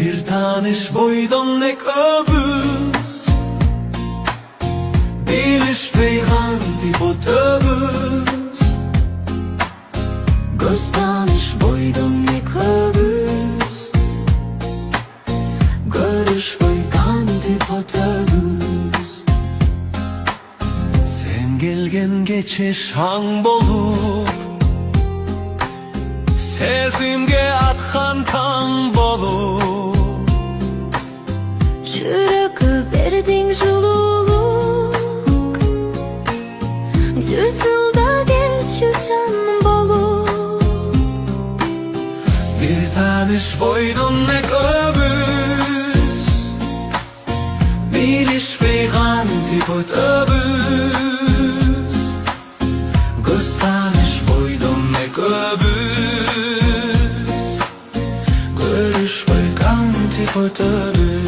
Bir tanış boydan nek öbüz Biliş peygan tipot öbüz Göz tanış boydan nek öbüz Görüş peygan tipot öbüz Sen gelgen geçiş hang bolup Sezimge atkan kan bolup Жүрегі бердің жылулық Жүз жылда келші жан болып Bir tanış boydun ne öbüz Biliş peygan tipot öbüz Göz tanış boydun ne öbüz Görüş peygan tipot öbüz